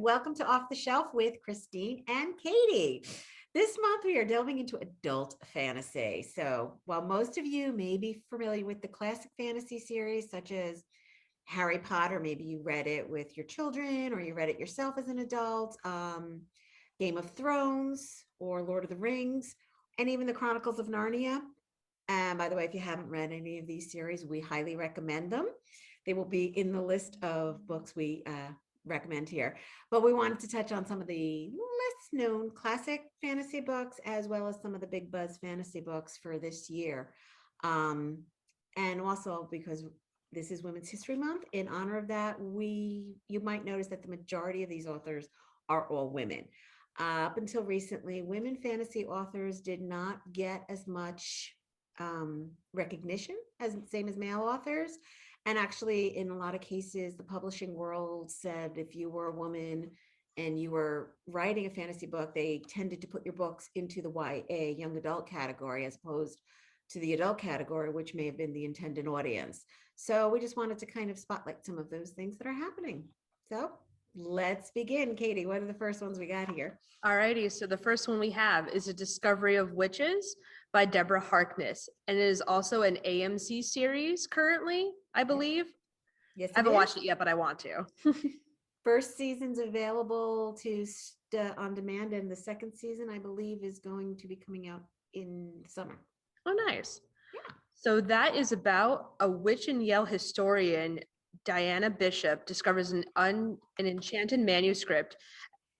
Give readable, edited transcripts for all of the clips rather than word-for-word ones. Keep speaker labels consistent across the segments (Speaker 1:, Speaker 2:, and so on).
Speaker 1: welcome to Off the Shelf with Christine and Katie. This month we are delving into adult fantasy. So while most of you may be familiar with the classic fantasy series such as Harry Potter, maybe you read it with your children or you read it yourself as an adult, Game of Thrones or Lord of the Rings, and even the Chronicles of Narnia. And by the way, if you haven't read any of these series, we highly recommend them. They will be in the list of books we recommend here. But we wanted to touch on some of the less known classic fantasy books, as well as some of the big buzz fantasy books for this year. And also because this is Women's History Month, in honor of that, you might notice that the majority of these authors are all women. Up until recently, women fantasy authors did not get as much recognition as same as male authors. And actually, in a lot of cases, the publishing world said if you were a woman and you were writing a fantasy book, they tended to put your books into the YA, young adult category, as opposed to the adult category, which may have been the intended audience. So we just wanted to kind of spotlight some of those things that are happening. So let's begin. Katie, what are the first ones we got here?
Speaker 2: All righty. So the first one we have is A Discovery of Witches by Deborah Harkness. And it is also an AMC series currently, I believe.
Speaker 1: Yes,
Speaker 2: I haven't watched it yet, but I want to.
Speaker 1: First season's available to on demand, and the second season, I believe, is going to be coming out in the summer.
Speaker 2: Oh, nice.
Speaker 1: Yeah.
Speaker 2: So that is about a witch and Yale historian, Diana Bishop, discovers an enchanted manuscript,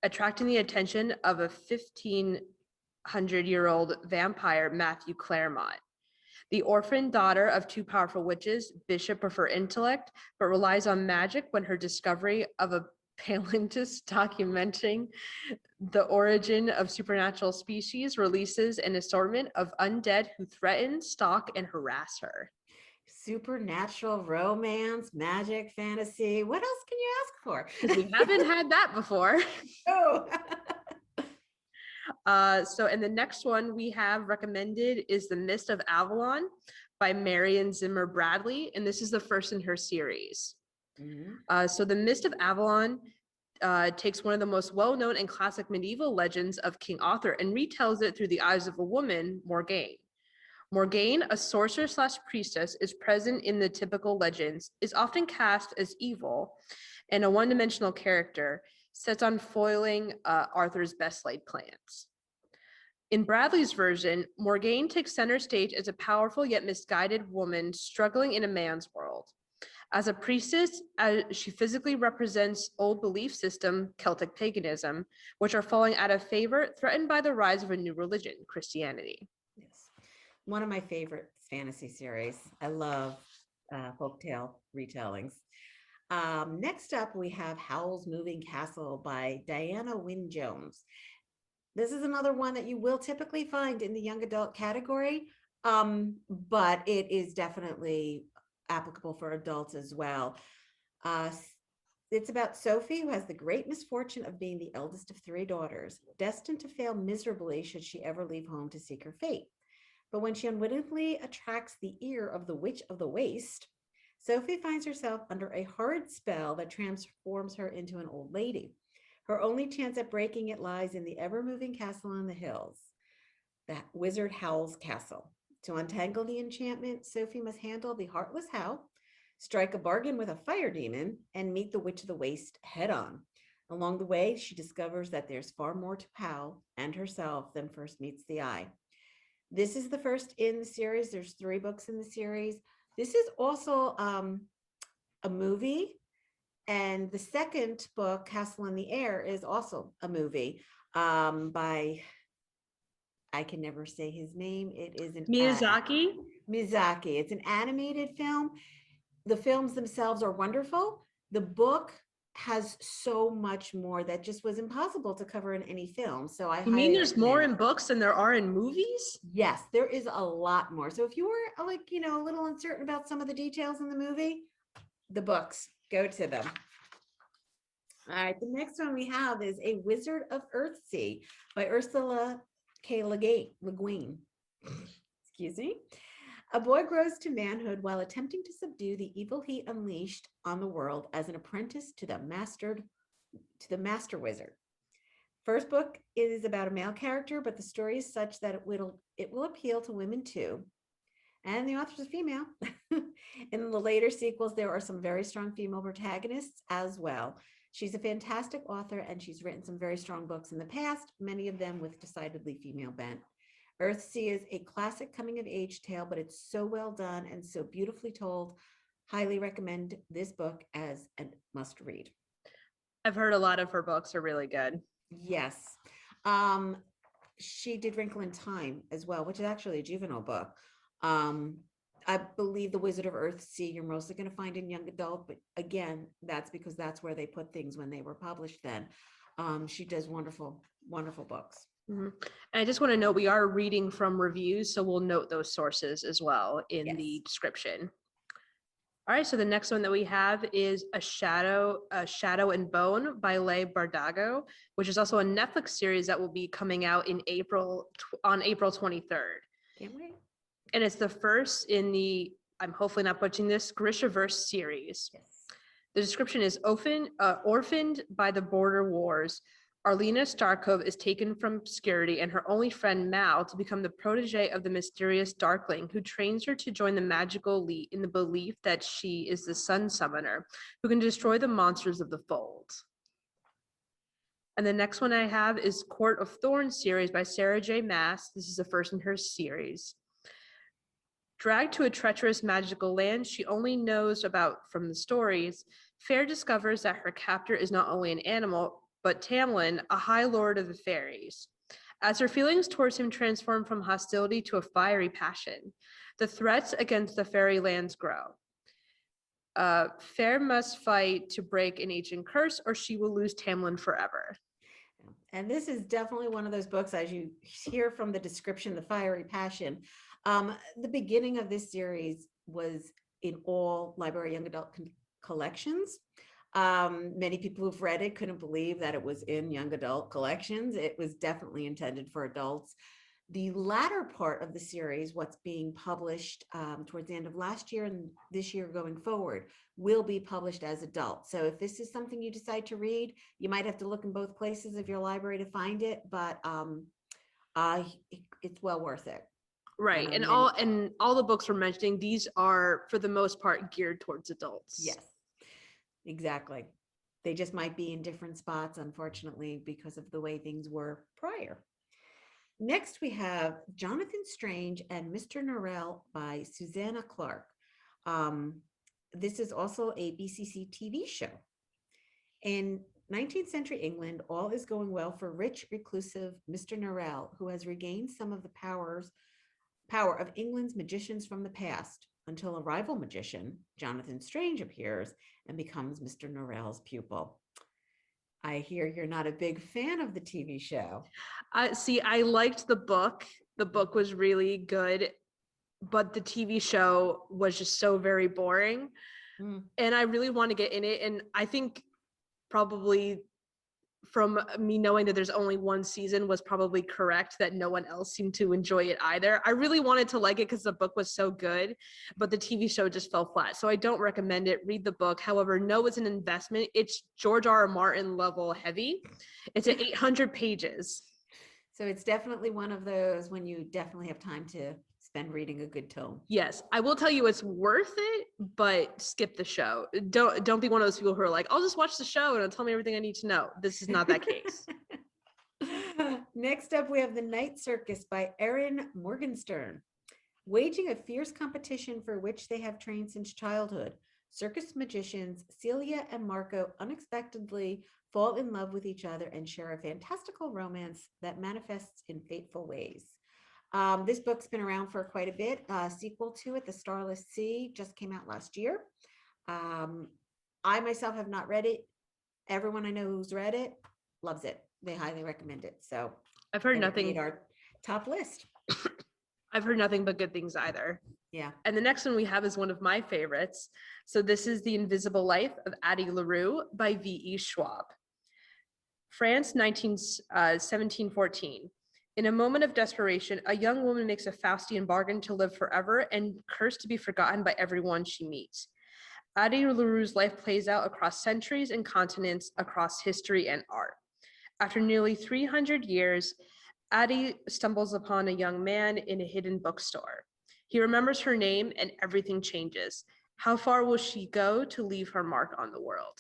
Speaker 2: attracting the attention of a 1,500-year-old vampire, Matthew Claremont. The orphan daughter of two powerful witches, Bishop prefers intellect, but relies on magic when her discovery of a paleontologist documenting the origin of supernatural species releases an assortment of undead who threaten, stalk, and harass her.
Speaker 1: Supernatural romance, magic, fantasy. What else can you ask for?
Speaker 2: Because we haven't had that before.
Speaker 1: Oh.
Speaker 2: And the next one we have recommended is The Mist of Avalon by Marion Zimmer Bradley, and this is the first in her series. Mm-hmm. So The Mist of Avalon takes one of the most well-known and classic medieval legends of King Arthur and retells it through the eyes of a woman, Morgane. Morgane, a sorcerer/priestess, is present in the typical legends, is often cast as evil, and a one-dimensional character, set on foiling Arthur's best-laid plans. In Bradley's version, Morgane takes center stage as a powerful yet misguided woman struggling in a man's world. As a priestess, she physically represents old belief system, Celtic paganism, which are falling out of favor, threatened by the rise of a new religion, Christianity.
Speaker 1: Yes, one of my favorite fantasy series. I love folktale retellings. Next up, we have Howls Moving Castle by Diana Wynne Jones. This is another one that you will typically find in the young adult category, but it is definitely applicable for adults as well. It's about Sophie, who has the great misfortune of being the eldest of three daughters, destined to fail miserably should she ever leave home to seek her fate. But when she unwittingly attracts the ear of the Witch of the Waste, Sophie finds herself under a hard spell that transforms her into an old lady. Her only chance at breaking it lies in the ever-moving castle on the hills, the Wizard Howls Castle. To untangle the enchantment, Sophie must handle the heartless Howl, strike a bargain with a fire demon, and meet the Witch of the Waste head-on. Along the way, she discovers that there's far more to Howl and herself than first meets the eye. This is the first in the series. There's 3 books in the series. This is also a movie, and the second book, Castle in the Air, is also a movie by, I can never say his name. It is an
Speaker 2: Miyazaki.
Speaker 1: Miyazaki. It's an animated film. The films themselves are wonderful. The book has so much more that just was impossible to cover in any film. So I
Speaker 2: mean there's more in books than there are in movies?
Speaker 1: Yes, there is a lot more. So if you were like, a little uncertain about some of the details in the movie, the books, go to them. All right, the next one we have is A Wizard of Earthsea by Ursula K. Le Guin. Excuse me. A boy grows to manhood while attempting to subdue the evil he unleashed on the world as an apprentice to the mastered to the Master Wizard. First book is about a male character, but the story is such that it will appeal to women too. And the author is female. In the later sequels, there are some very strong female protagonists as well. She's a fantastic author, and she's written some very strong books in the past, many of them with decidedly female bent. Earthsea is a classic coming-of-age tale, but it's so well done and so beautifully told. Highly recommend this book as a must-read.
Speaker 2: I've heard a lot of her books are really good.
Speaker 1: Yes. She did Wrinkle in Time as well, which is actually a juvenile book. I believe The Wizard of Earthsea you're mostly going to find in young adult, but again, that's because that's where they put things when they were published then. She does wonderful, wonderful books.
Speaker 2: Mm-hmm. And I just want to note we are reading from reviews, so we'll note those sources as well in the description. All right, so the next one that we have is A Shadow and Bone by Leigh Bardugo, which is also a Netflix series that will be coming out in on April 23rd.
Speaker 1: Can't wait.
Speaker 2: And it's the first in the, I'm hopefully not butchering this, Grishaverse series.
Speaker 1: Yes.
Speaker 2: The description is orphaned by the border wars. Arlena Starkov is taken from obscurity and her only friend Mal to become the protege of the mysterious Darkling, who trains her to join the magical elite in the belief that she is the Sun Summoner, who can destroy the monsters of the fold. And the next one I have is Court of Thorns series by Sarah J. Maas. This is the first in her series. Dragged to a treacherous magical land she only knows about from the stories, Fair discovers that her captor is not only an animal, but Tamlin, a high lord of the fairies. As her feelings towards him transform from hostility to a fiery passion, the threats against the fairy lands grow. Fair must fight to break an ancient curse, or she will lose Tamlin forever.
Speaker 1: And this is definitely one of those books, as you hear from the description, the fiery passion. The beginning of this series was in all library young adult collections. Many people who've read it couldn't believe that it was in young adult collections. It was definitely intended for adults. The latter part of the series, what's being published towards the end of last year and this year going forward, will be published as adults. So if this is something you decide to read, you might have to look in both places of your library to find it, but it's well worth it.
Speaker 2: Right. And all the books we're mentioning, these are for the most part geared towards adults.
Speaker 1: Yes, exactly. They just might be in different spots, unfortunately, because of the way things were prior. Next, we have Jonathan Strange and Mr. Norrell by Susanna Clarke. This is also a BCC TV show. In 19th century England, all is going well for rich, reclusive Mr. Norrell, who has regained some of the power of England's magicians from the past, until a rival magician, Jonathan Strange, appears and becomes Mr. Norrell's pupil. I hear you're not a big fan of the TV show.
Speaker 2: See, I liked the book. The book was really good, but the TV show was just so very boring. And I really want to get in it. And I think probably from me knowing that there's only one season was probably correct, that no one else seemed to enjoy it either. I really wanted to like it because the book was so good, but the TV show just fell flat. So I don't recommend it. Read the book. However, know it's an investment. It's George R.R. Martin level heavy. It's at 800 pages.
Speaker 1: So it's definitely one of those when you definitely have time to spend reading a good tome.
Speaker 2: Yes, I will tell you it's worth it, but skip the show. Don't be one of those people who are like, I'll just watch the show and it'll tell me everything I need to know. This is not that case.
Speaker 1: Next up, we have The Night Circus by Erin Morgenstern. Waging a fierce competition for which they have trained since childhood, circus magicians Celia and Marco unexpectedly fall in love with each other and share a fantastical romance that manifests in fateful ways. This book's been around for quite a bit. Sequel to it, The Starless Sea, just came out last year. I myself have not read it. Everyone I know who's read it loves it. They highly recommend it. So
Speaker 2: I've heard nothing.
Speaker 1: Made our top list.
Speaker 2: I've heard nothing but good things either.
Speaker 1: Yeah.
Speaker 2: And the next one we have is one of my favorites. So this is The Invisible Life of Addie LaRue by V.E. Schwab. France, 1714. In a moment of desperation, a young woman makes a Faustian bargain to live forever and cursed to be forgotten by everyone she meets. Addie LaRue's life plays out across centuries and continents, across history and art. After nearly 300 years, Addie stumbles upon a young man in a hidden bookstore. He remembers her name and everything changes. How far will she go to leave her mark on the world?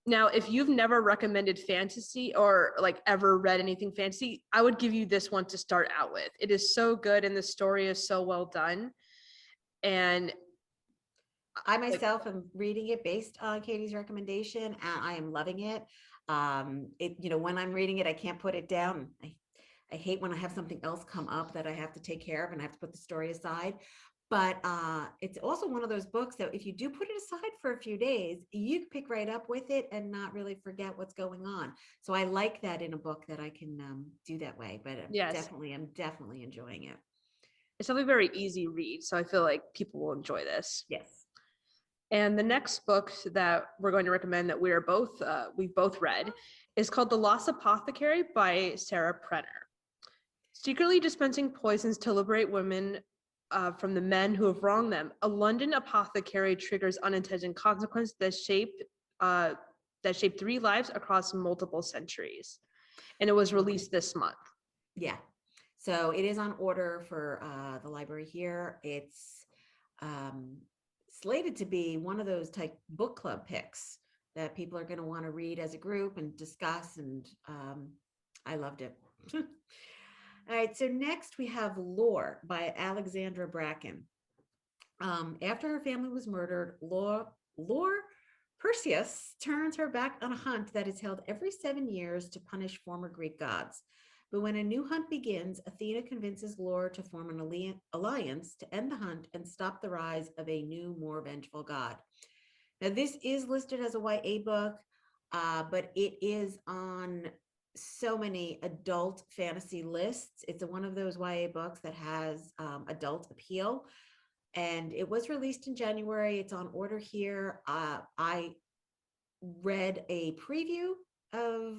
Speaker 2: Now, if you've never recommended fantasy or like ever read anything fantasy, I would give you this one to start out with. It is so good and the story is so well done. And
Speaker 1: I myself am reading it based on Katie's recommendation, and I am loving it. When I'm reading it, I can't put it down. I hate when I have something else come up that I have to take care of and I have to put the story aside. But it's also one of those books that if you do put it aside for a few days, you can pick right up with it and not really forget what's going on. So I like that in a book that I can do that way. But
Speaker 2: yes,
Speaker 1: I'm definitely enjoying it.
Speaker 2: it's a very easy read. So I feel like people will enjoy this.
Speaker 1: Yes.
Speaker 2: And the next book that we're going to recommend that we've both read is called The Loss Apothecary by Sarah Prenner. Secretly dispensing poisons to liberate women from the men who have wronged them, a London apothecary triggers unintended consequences that shape 3 lives across multiple centuries. And it was released this month.
Speaker 1: Yeah. So it is on order for the library here. It's slated to be one of those type book club picks that people are going to want to read as a group and discuss. And I loved it. All right. So next we have Lore by Alexandra Bracken. After her family was murdered, Lore Perseus turns her back on a hunt that is held every 7 years to punish former Greek gods. But when a new hunt begins, Athena convinces Lore to form an alliance to end the hunt and stop the rise of a new, more vengeful god. Now, this is listed as a YA book, but it is on so many adult fantasy lists. It's one of those YA books that has adult appeal. And it was released in January. It's on order here. I read a preview of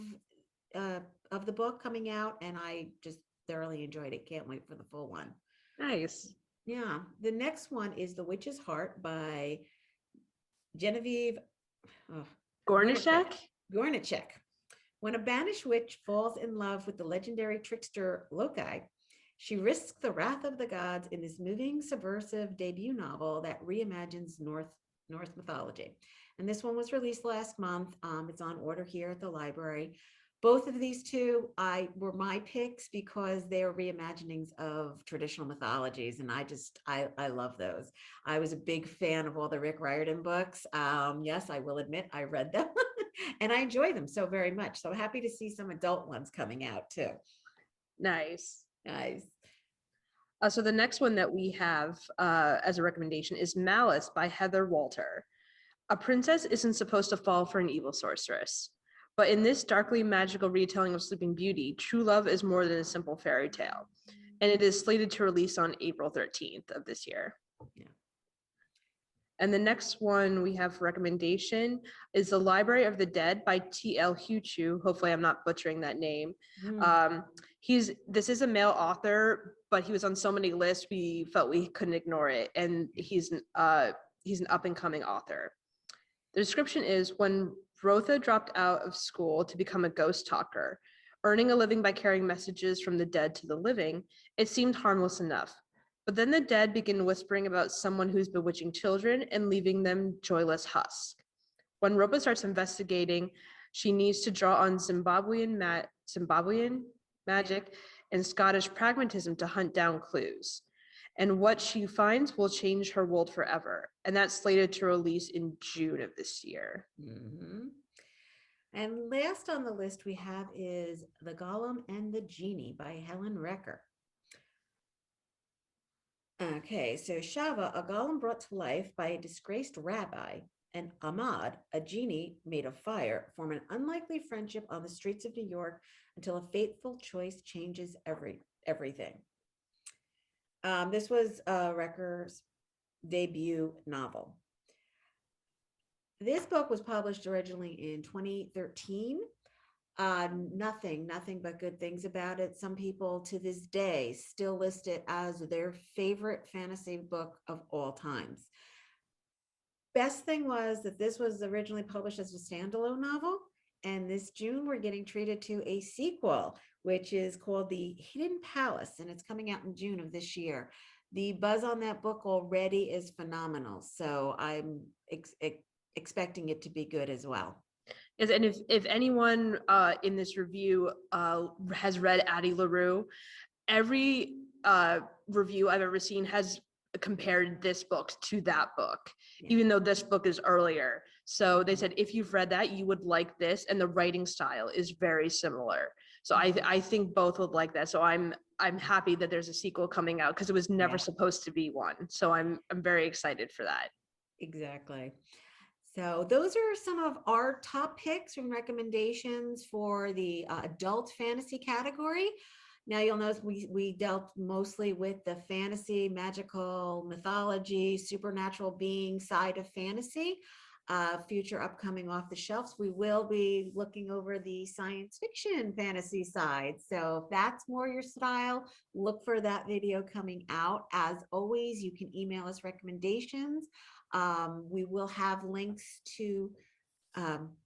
Speaker 1: the book coming out, and I just thoroughly enjoyed it. Can't wait for the full one.
Speaker 2: Nice.
Speaker 1: Yeah. The next one is The Witch's Heart by Genevieve
Speaker 2: Gornichek?
Speaker 1: Gornichek. When a banished witch falls in love with the legendary trickster Loki, she risks the wrath of the gods in this moving, subversive debut novel that reimagines Norse mythology. And this one was released last month. It's on order here at the library. Both of these two were my picks because they are reimaginings of traditional mythologies, and I love those. I was a big fan of all the Rick Riordan books. Yes, I will admit I read them, and I enjoy them so very much. So happy to see some adult ones coming out too.
Speaker 2: Nice.
Speaker 1: Nice.
Speaker 2: So the next one that we have as a recommendation is Malice by Heather Walter. A princess isn't supposed to fall for an evil sorceress. But in this darkly magical retelling of Sleeping Beauty, true love is more than a simple fairy tale. And it is slated to release on April 13th of this year.
Speaker 1: Yeah.
Speaker 2: And the next one we have for recommendation is The Library of the Dead by T.L. Huchu. Hopefully I'm not butchering that name. This is a male author, but he was on so many lists we felt we couldn't ignore it. And he's an up and coming author. The description is: when Rotha dropped out of school to become a ghost talker, earning a living by carrying messages from the dead to the living, it seemed harmless enough. But then the dead begin whispering about someone who's bewitching children and leaving them joyless husks. When Rotha starts investigating, she needs to draw on Zimbabwean magic and Scottish pragmatism to hunt down clues. And what she finds will change her world forever. And that's slated to release in June of this year.
Speaker 1: Mm-hmm. And last on the list we have is The Golem and the Genie by Helen Recker. Okay, so Shava, a golem brought to life by a disgraced rabbi, and Ahmad, a genie made of fire, form an unlikely friendship on the streets of New York until a fateful choice changes everything. This was Recker's debut novel. This book was published originally in 2013. Nothing but good things about it. Some people to this day still list it as their favorite fantasy book of all times. best thing was that this was originally published as a standalone novel. And this June, we're getting treated to a sequel, which is called The Hidden Palace, and it's coming out in June of this year. The buzz on that book already is phenomenal. So I'm expecting it to be good as well.
Speaker 2: Yes, and if anyone in this review has read Addie LaRue, every review I've ever seen has compared this book to that book, even though this book is earlier. So they said, if you've read that, you would like this, and the writing style is very similar. So I think both would like that. So I'm happy that there's a sequel coming out, because it was never supposed to be one. So I'm very excited for that.
Speaker 1: Exactly. So those are some of our top picks and recommendations for the adult fantasy category. Now you'll notice we dealt mostly with the fantasy, magical, mythology, supernatural being side of fantasy. Future upcoming off the shelves, we will be looking over the science fiction fantasy side. So if that's more your style, look for that video coming out. As always, you can email us recommendations. We will have links to,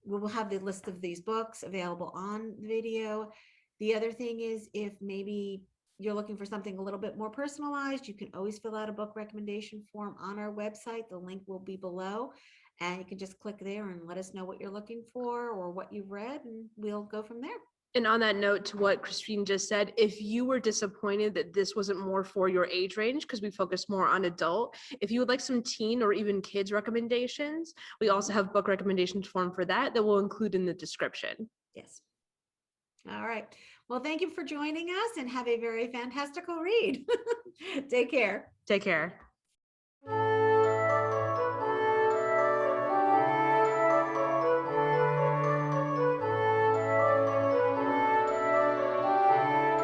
Speaker 1: we will have the list of these books available on the video. The other thing is, if maybe you're looking for something a little bit more personalized, you can always fill out a book recommendation form on our website. The link will be below, and you can just click there and let us know what you're looking for or what you've read, and we'll go from there.
Speaker 2: And on that note, to what Christine just said, if you were disappointed that this wasn't more for your age range, because we focus more on adult, if you would like some teen or even kids recommendations, we also have book recommendations form for that we'll include in the description.
Speaker 1: Yes. All right. Well, thank you for joining us, and have a very fantastical read. Take care.
Speaker 2: Take care.